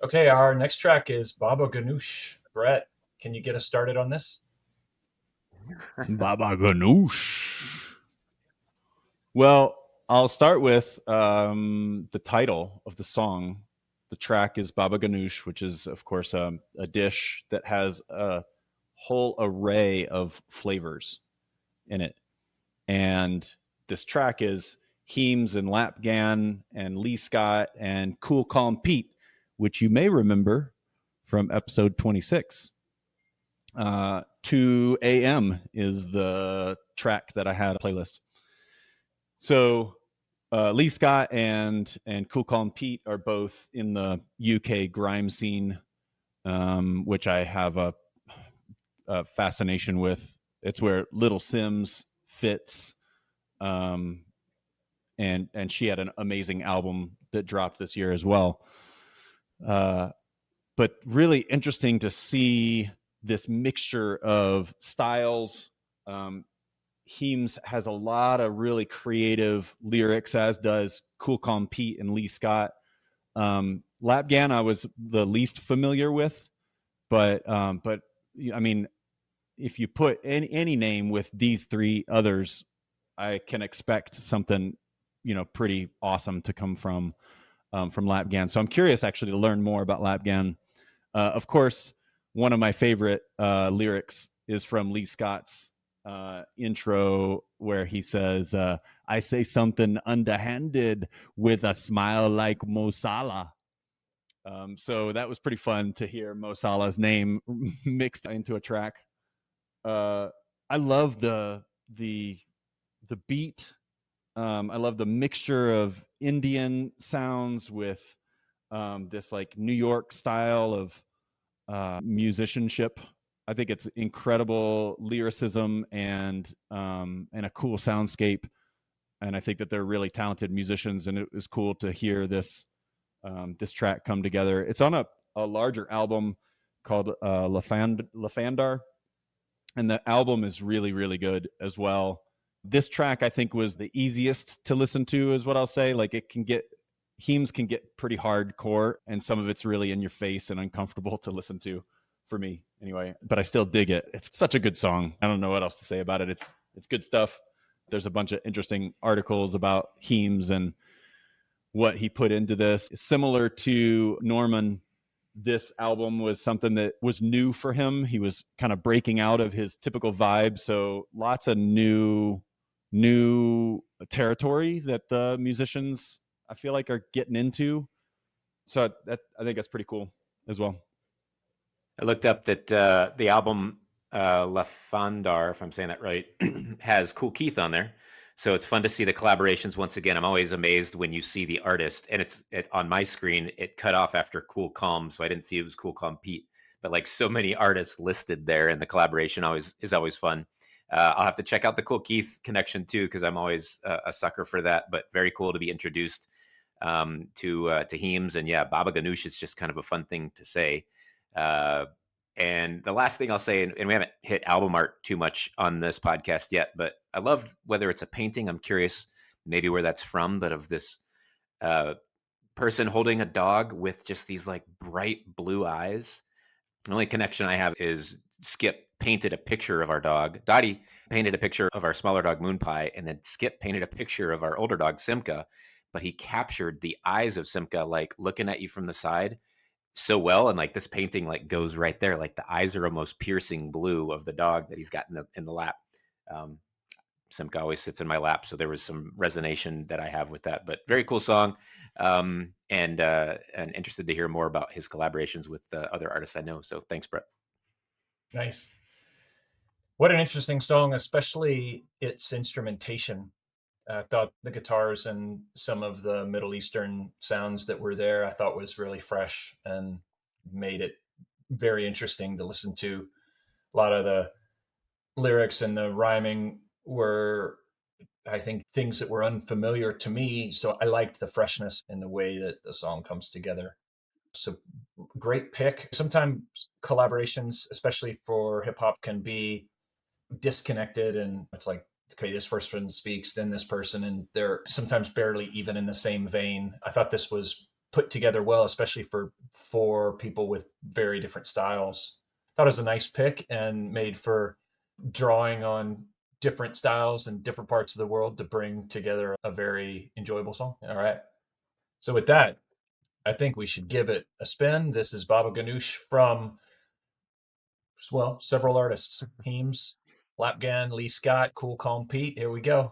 Okay, our next track is Baba Ganoush. Brett, can you get us started on this? Baba Ganoush. Well, I'll start with the title of the song. The track is Baba Ganoush, which is, of course, a dish that has a whole array of flavors in it. And this track is Heems and Lapgan and Lee Scott and Cool Calm Pete, which you may remember from episode 26. 2 a.m. is the track that I had a playlist. So Lee Scott and Cool Calm Pete are both in the UK grime scene, which I have a fascination with. It's where Little Sims fits, and she had an amazing album that dropped this year as well. But really interesting to see this mixture of styles. Heems has a lot of really creative lyrics, as does Cool Calm Pete and Lee Scott. Lapgan I was the least familiar with, but I mean, if you put any name with these three others, I can expect something, pretty awesome to come from Lapgan. So I'm curious actually to learn more about Lapgan. Of course, one of my favorite lyrics is from Lee Scott's intro, where he says, I say something underhanded with a smile like Mo Salah. So that was pretty fun to hear Mo Salah's name mixed into a track. I love the beat. I love the mixture of Indian sounds with this like New York style of musicianship. I think it's incredible lyricism and a cool soundscape. And I think that they're really talented musicians, and it was cool to hear this track come together. It's on a larger album called Lafandar, and the album is really, really good as well. This track I think was the easiest to listen to, is what I'll say. Like Heems can get pretty hardcore, and some of it's really in your face and uncomfortable to listen to, for me anyway, but I still dig it. It's such a good song. I don't know what else to say about it. It's good stuff. There's a bunch of interesting articles about Heems and what he put into this. Similar to Norman, this album was something that was new for him. He was kind of breaking out of his typical vibe, so lots of new territory that the musicians, I feel like, are getting into. So I think that's pretty cool as well. I looked up that the album La Fandar, if I'm saying that right, has Cool Keith on there. So it's fun to see the collaborations once again. I'm always amazed when you see the artist, and on my screen, it cut off after Cool Calm, so I didn't see it was Cool Calm Pete. But like so many artists listed there, and the collaboration is always fun. I'll have to check out the Cool Keith connection too, because I'm always a sucker for that. But very cool to be introduced to Heems, and yeah, Baba Ganoush is just kind of a fun thing to say. And the last thing I'll say, and we haven't hit album art too much on this podcast yet, but I love whether it's a painting. I'm curious maybe where that's from, but of this person holding a dog with just these like bright blue eyes. The only connection I have is Skip painted a picture of our dog. Dottie painted a picture of our smaller dog Moon Pie, and then Skip painted a picture of our older dog Simca, but he captured the eyes of Simca like looking at you from the side so well, and like this painting like goes right there, like the eyes are almost piercing blue of the dog that he's got in the lap. Simca always sits in my lap, so there was some resonation that I have with that. But very cool song, and interested to hear more about his collaborations with other artists I know. So thanks, Brett. Nice. What an interesting song, especially its instrumentation. I thought the guitars and some of the Middle Eastern sounds that were there, I thought was really fresh and made it very interesting to listen to. A lot of the lyrics and the rhyming were, I think, things that were unfamiliar to me. So I liked the freshness in the way that the song comes together. So great pick. Sometimes collaborations, especially for hip hop, can be disconnected, and it's like, okay, this person speaks, then this person, and they're sometimes barely even in the same vein. I thought this was put together well, especially for people with very different styles. Thought it was a nice pick and made for drawing on different styles and different parts of the world to bring together a very enjoyable song. All right. So with that, I think we should give it a spin. This is Baba Ganoush from, well, several artists: Heems, Lapgan, Lee Scott, Cool Calm Pete. Here we go.